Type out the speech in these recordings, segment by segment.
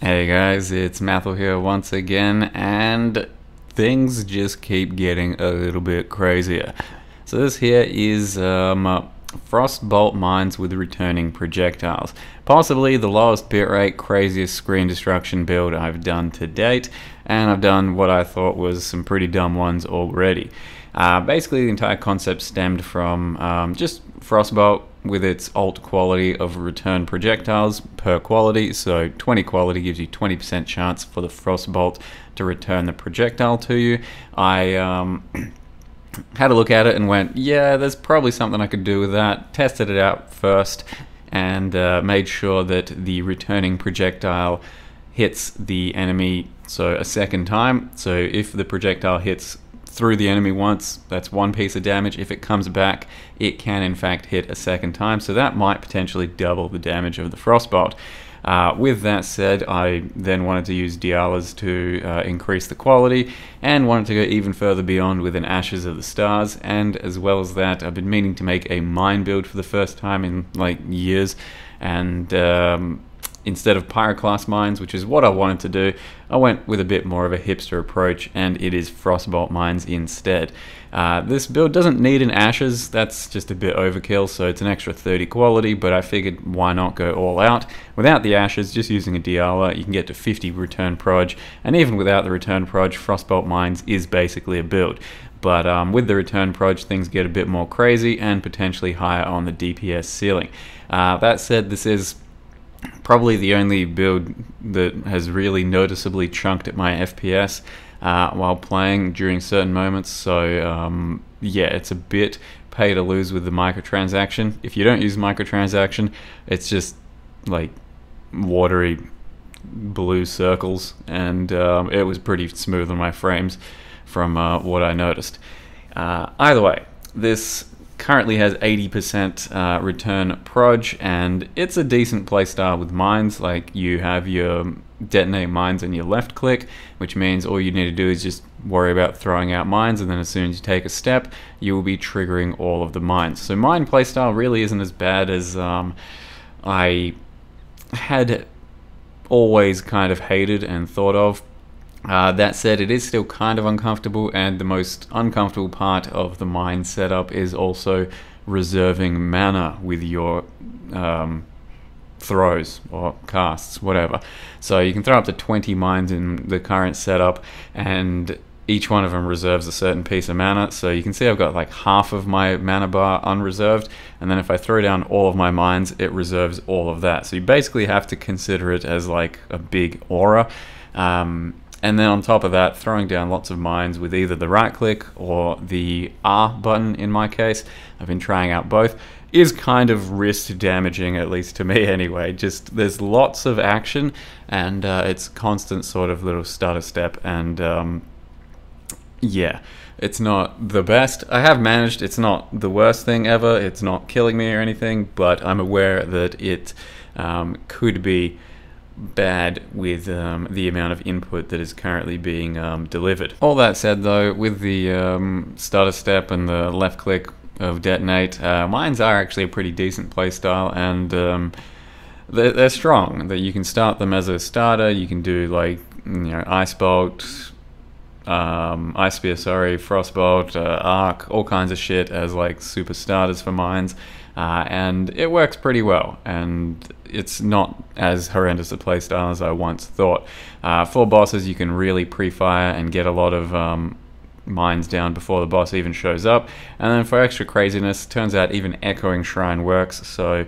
Hey guys, it's Mathel here once again, and things just keep getting a little bit crazier. So this here is Frostbolt mines with returning projectiles. Possibly the lowest bitrate, craziest screen destruction build I've done to date, and I've done what I thought was some pretty dumb ones already. Basically the entire concept stemmed from just Frostbolt with its alt quality of return projectiles per quality. So 20 quality gives you 20% chance for the Frostbolt to return the projectile to you. I had a look at it and went, yeah, there's probably something I could do with that. Tested it out first and made sure that the returning projectile hits the enemy a second time. So if the projectile hits through the enemy once, that's one piece of damage. If it comes back, it can in fact hit a second time, so that might potentially double the damage of the Frostbolt. With that said, I then wanted to use Dialas to increase the quality, and wanted to go even further beyond with an Ashes of the Stars. And as well as that, I've been meaning to make a mine build for the first time in like years, and instead of Pyroclast mines, which is what I wanted to do, I went with a bit more of a hipster approach, and it is Frostbolt mines instead. This build doesn't need an Ashes, that's just a bit overkill, so it's an extra 30 quality, but I figured why not go all out. Without the Ashes, just using a Diala, you can get to 50 return Proj, and even without the return Proj, Frostbolt mines is basically a build. But with the return Proj, things get a bit more crazy and potentially higher on the DPS ceiling. That said, this is probably the only build that has really noticeably chunked at my FPS while playing during certain moments, so yeah, it's a bit pay to lose with the microtransaction. If you don't use microtransaction, it's just like watery blue circles, and it was pretty smooth on my frames from what I noticed. Either way, this currently has 80% return Proj, and it's a decent playstyle with mines. Like, you have your detonate mines and your left click, which means all you need to do is just worry about throwing out mines, and then as soon as you take a step, you will be triggering all of the mines. So mine playstyle really isn't as bad as I had always kind of hated and thought of. That said, it is still kind of uncomfortable, and the most uncomfortable part of the mine setup is also reserving mana with your throws or casts, whatever. So you can throw up to 20 mines in the current setup, and each one of them reserves a certain piece of mana. So you can see I've got like half of my mana bar unreserved, and then if I throw down all of my mines, it reserves all of that. So you basically have to consider it as like a big aura. And then on top of that, throwing down lots of mines with either the right click or the R button in my case, I've been trying out both, is kind of wrist damaging, at least to me anyway. Just, there's lots of action, and it's constant sort of little stutter step, and yeah, it's not the best. I have managed, it's not the worst thing ever, it's not killing me or anything, but I'm aware that it could be bad with the amount of input that is currently being delivered. All that said though, with the stutter step and the left click of detonate, mines are actually a pretty decent playstyle, and they're strong. That you can start them as a starter. You can do like, you know, Ice Bolt, Ice Spear, sorry, Frostbolt, Arc, all kinds of shit as like super starters for mines. And it works pretty well, and it's not as horrendous a playstyle as I once thought. For bosses, you can really pre-fire and get a lot of mines down before the boss even shows up, and then for extra craziness, turns out even Echoing Shrine works. So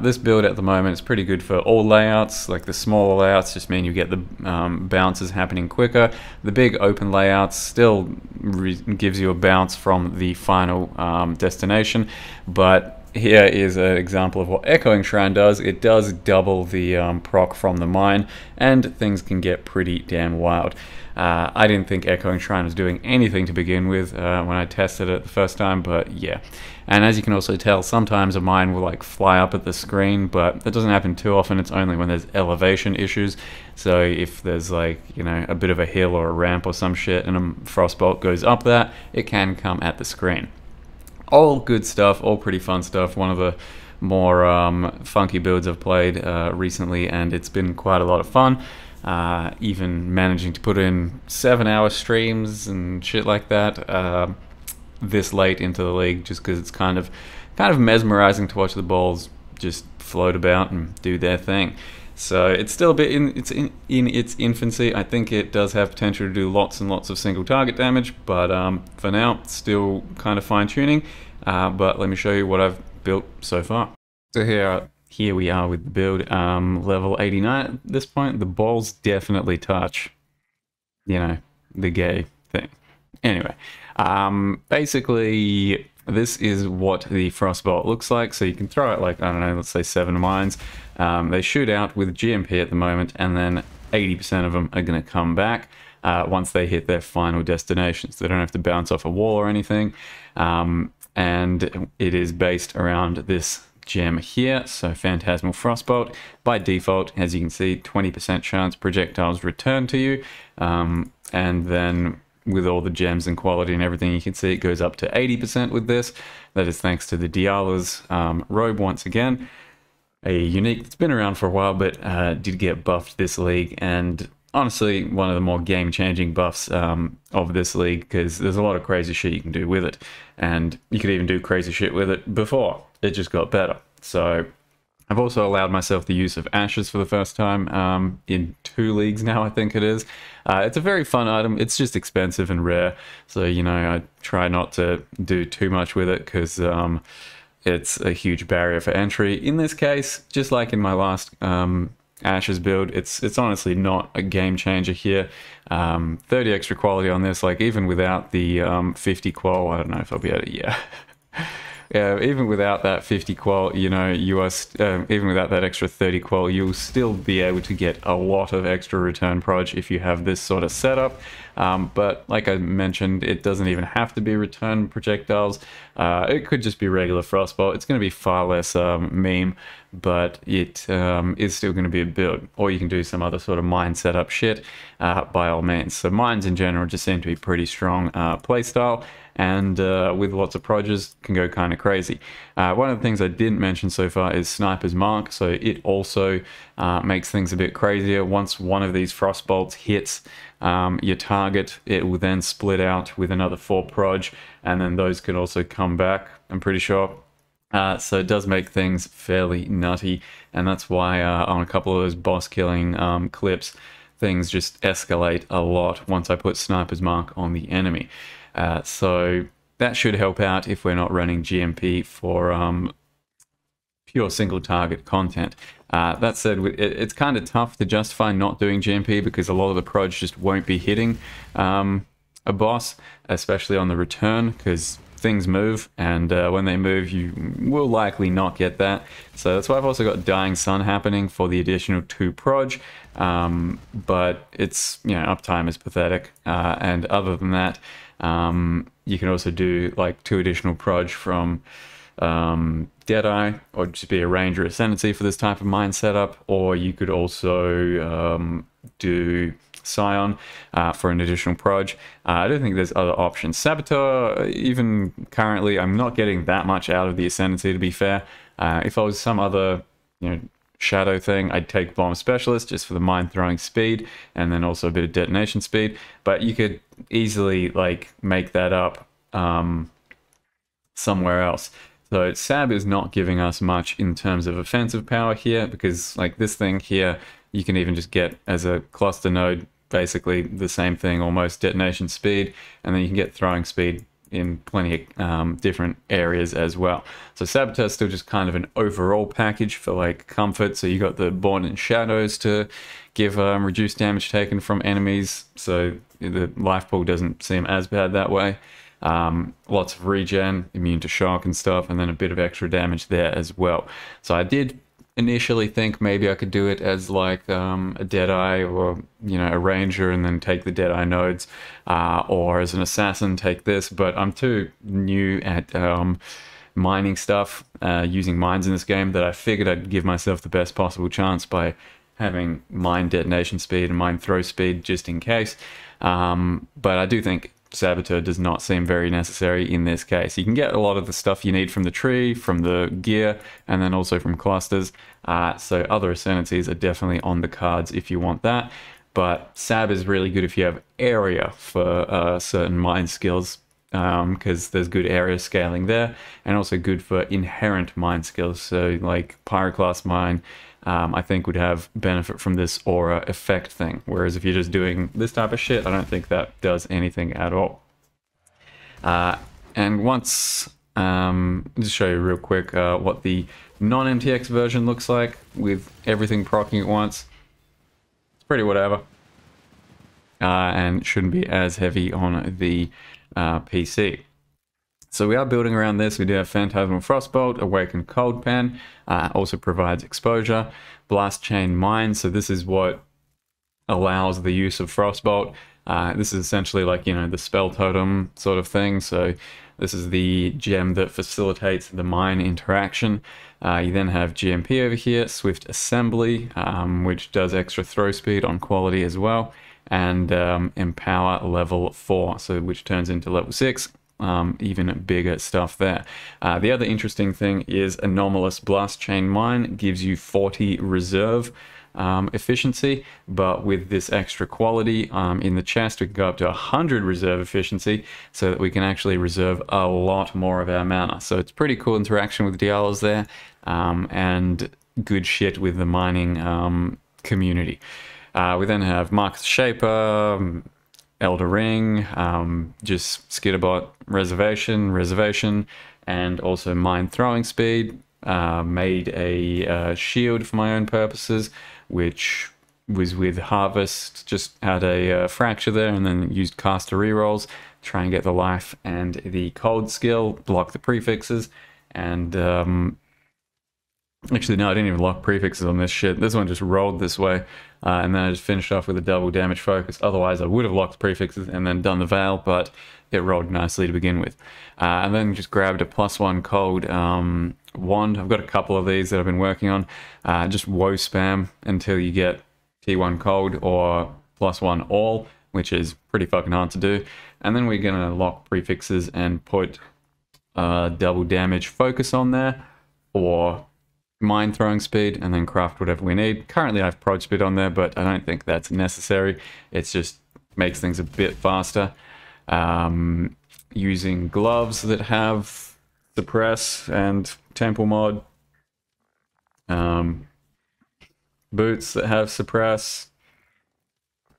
this build at the moment is pretty good for all layouts. Like the smaller layouts just mean you get the bounces happening quicker. The big open layouts still gives you a bounce from the final destination, but here is an example of what Echoing Shrine does. It does double the proc from the mine, and things can get pretty damn wild. I didn't think Echoing Shrine was doing anything to begin with when I tested it the first time, but yeah. And as you can also tell, sometimes a mine will like fly up at the screen, but that doesn't happen too often. It's only when there's elevation issues. So if there's like, you know, a bit of a hill or a ramp or some shit, and a Frostbolt goes up that, it can come at the screen. All good stuff, all pretty fun stuff. One of the more funky builds I've played recently, and it's been quite a lot of fun. Even managing to put in 7-hour streams and shit like that this late into the league, just because it's kind of mesmerizing to watch the balls just float about and do their thing. So it's still a bit in its infancy. I think it does have potential to do lots and lots of single target damage, but for now, it's still kind of fine tuning. But let me show you what I've built so far. So here we are with the build, level 89 at this point. The balls definitely touch, you know, the gay thing. Anyway, basically, this is what the Frostbolt looks like. So you can throw out, like, I don't know, let's say 7 mines. They shoot out with GMP at the moment, and then 80% of them are going to come back once they hit their final destinations. They don't have to bounce off a wall or anything. And it is based around this gem here, so Phantasmal Frostbolt. By default, as you can see, 20% chance projectiles return to you, and then with all the gems and quality and everything, you can see it goes up to 80% with this. That is thanks to the Diala's robe once again. A unique that's been around for a while, but did get buffed this league, and honestly, one of the more game-changing buffs of this league, because there's a lot of crazy shit you can do with it, and you could even do crazy shit with it before. It just got better. So I've also allowed myself the use of ashes for the first time in 2 leagues now, I think it is. It's a very fun item. It's just expensive and rare, so, you know, I try not to do too much with it, because it's a huge barrier for entry. In this case, just like in my last ashes build, it's honestly not a game changer here. 30 extra quality on this, like, even without the 50 qual, I don't know if I'll be able to, yeah. Yeah, even without that 50 qual, you know, you are even without that extra 30 qual, you'll still be able to get a lot of extra return proj if you have this sort of setup. But like I mentioned, it doesn't even have to be return projectiles. It could just be regular Frostbolt. It's going to be far less meme, but it is still going to be a build. Or you can do some other sort of mine setup shit by all means. So mines in general just seem to be pretty strong playstyle, and with lots of projes can go kind of crazy. One of the things I didn't mention so far is Sniper's Mark, so it also makes things a bit crazier. Once one of these Frostbolts hits your target, it will then split out with another 4 proj, and then those can also come back, I'm pretty sure. So it does make things fairly nutty, and that's why on a couple of those boss killing clips, things just escalate a lot once I put Sniper's Mark on the enemy. So that should help out if we're not running GMP for pure single target content. That said, it's kind of tough to justify not doing GMP because a lot of the proj just won't be hitting a boss, especially on the return, because things move, and when they move, you will likely not get that. So that's why I've also got Dying Sun happening for the additional 2 proj, but it's, you know, uptime is pathetic, and other than that, you can also do like 2 additional proj from Deadeye, or just be a Ranger Ascendancy for this type of mine setup, or you could also do Scion for an additional proj. I don't think there's other options. Saboteur, even currently, I'm not getting that much out of the Ascendancy, to be fair. If I was some other, you know, shadow thing, I'd take Bomb Specialist just for the mine throwing speed, and then also a bit of detonation speed, but you could easily like make that up somewhere else. So Sab is not giving us much in terms of offensive power here, because like this thing here, you can even just get as a cluster node, basically the same thing, almost detonation speed, and then you can get throwing speed in plenty of different areas as well. So Saboteur is still just kind of an overall package for like comfort. So you got the Born in Shadows to give reduced damage taken from enemies, so the life pool doesn't seem as bad that way. Lots of regen, immune to shock and stuff, and then a bit of extra damage there as well. So I did initially think maybe I could do it as like a Deadeye, or, you know, a Ranger, and then take the Deadeye nodes, or as an Assassin take this, but I'm too new at mining stuff, using mines in this game, that I figured I'd give myself the best possible chance by having mine detonation speed and mine throw speed just in case. But I do think Saboteur does not seem very necessary in this case. You can get a lot of the stuff you need from the tree, from the gear, and then also from clusters. So other ascendancies are definitely on the cards if you want that. But Sab is really good if you have area for certain mine skills, because there's good area scaling there, and also good for inherent mine skills. So like Pyroclast mine, I think would have benefit from this aura effect thing. Whereas if you're just doing this type of shit, I don't think that does anything at all. And once, just show you real quick what the non-MTX version looks like with everything proccing at once. It's pretty whatever. And shouldn't be as heavy on the PC. So we are building around this. We do have Phantasmal Frostbolt, Awakened Cold Pen, also provides exposure, Blast Chain Mine. So this is what allows the use of Frostbolt. This is essentially like, you know, the spell totem sort of thing. So this is the gem that facilitates the mine interaction. You then have GMP over here, Swift Assembly, which does extra throw speed on quality as well, and Empower level 4, so which turns into level 6. Even bigger stuff there. The other interesting thing is Anomalous Blast Chain Mine gives you 40 reserve efficiency, but with this extra quality in the chest, we can go up to 100 reserve efficiency, so that we can actually reserve a lot more of our mana. So it's pretty cool interaction with Dialos there, and good shit with the mining community. We then have Marcus Shaper, Elder Ring, just Skitterbot reservation, and also mine throwing speed. Made a shield for my own purposes, which was with Harvest, just had a fracture there, and then used caster rerolls, try and get the life and the cold skill, block the prefixes, and actually, no, I didn't even lock prefixes on this shit. This one just rolled this way, and then I just finished off with a double damage focus. Otherwise, I would have locked prefixes and then done the Veil, but it rolled nicely to begin with. And then just grabbed a +1 cold wand. I've got a couple of these that I've been working on. Just woe spam until you get T1 cold or +1 all, which is pretty fucking hard to do. And then we're going to lock prefixes and put double damage focus on there, or mine throwing speed, and then craft whatever we need. Currently I have Proj speed on there, but I don't think that's necessary. It's just makes things a bit faster. Using gloves that have suppress and temple mod. Boots that have suppress.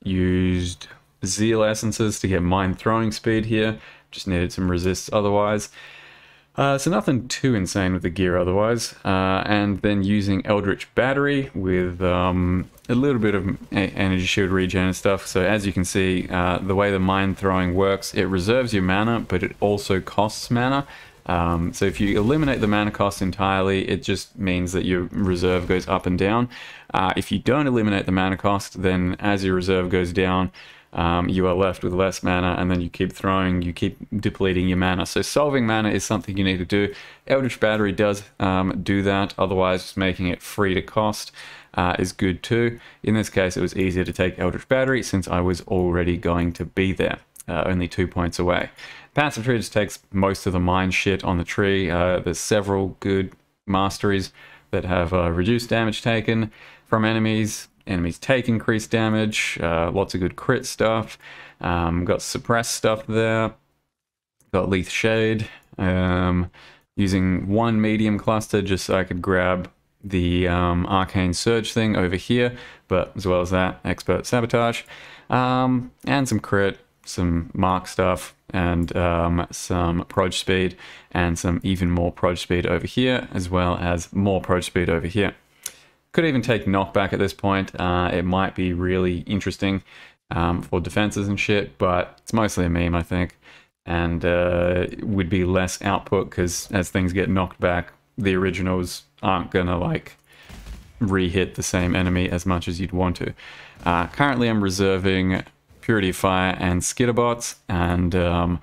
Used zeal essences to get mine throwing speed here. Just needed some resists otherwise. So nothing too insane with the gear otherwise. And then using Eldritch Battery with a little bit of energy shield regen and stuff. So as you can see, the way the mine throwing works, it reserves your mana, but it also costs mana. So if you eliminate the mana cost entirely, it just means that your reserve goes up and down. If you don't eliminate the mana cost, then as your reserve goes down, you are left with less mana, and then you keep throwing, you keep depleting your mana. So solving mana is something you need to do. Eldritch Battery does do that, otherwise just making it free to cost is good too. In this case, it was easier to take Eldritch Battery since I was already going to be there, only 2 points away. Passive tree just takes most of the mine shit on the tree. There's several good masteries that have reduced damage taken from enemies. Enemies take increased damage, lots of good crit stuff, got suppressed stuff there, got Leaf Shade, using one medium cluster just so I could grab the Arcane Surge thing over here, but as well as that, Expert Sabotage, and some crit, some mark stuff, and some Proj speed, and some even more Proj speed over here, as well as more Proj speed over here. Could even take knockback at this point. It might be really interesting for defenses and shit, but it's mostly a meme, I think, and it would be less output because as things get knocked back, the originals aren't gonna like re-hit the same enemy as much as you'd want to. Currently I'm reserving Purity of Fire and Skitterbots, and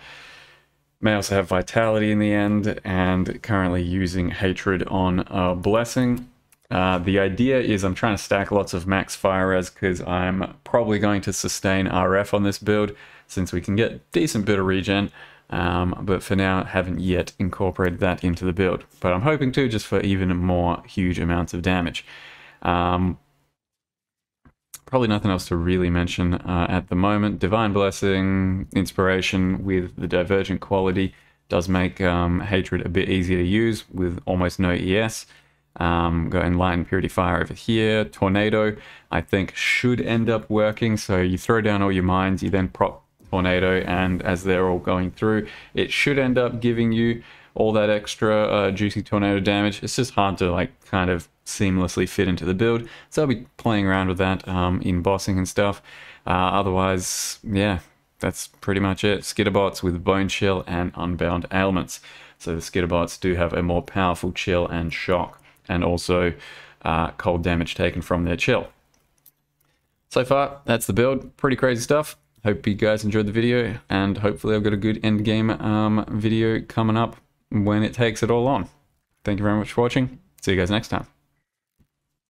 may also have Vitality in the end, and currently using Hatred on Blessing. The idea is I'm trying to stack lots of max fire res because I'm probably going to sustain RF on this build since we can get decent bit of regen. But for now, haven't yet incorporated that into the build. But I'm hoping to, just for even more huge amounts of damage. Probably nothing else to really mention at the moment. Divine Blessing, Inspiration with the Divergent quality does make Hatred a bit easier to use with almost no ES. Got Enlightened Purity Fire over here. Tornado, I think, should end up working. So you throw down all your mines, you then prop Tornado, and as they're all going through, it should end up giving you all that extra juicy tornado damage. It's just hard to like kind of seamlessly fit into the build, so I'll be playing around with that in bossing and stuff. Otherwise, yeah, that's pretty much it. Skitterbots with Bone Chill and Unbound Ailments. So the Skitterbots do have a more powerful chill and shock, and also cold damage taken from their chill. So far, that's the build. Pretty crazy stuff. Hope you guys enjoyed the video, and hopefully I've got a good end game video coming up when it takes it all on. Thank you very much for watching. See you guys next time.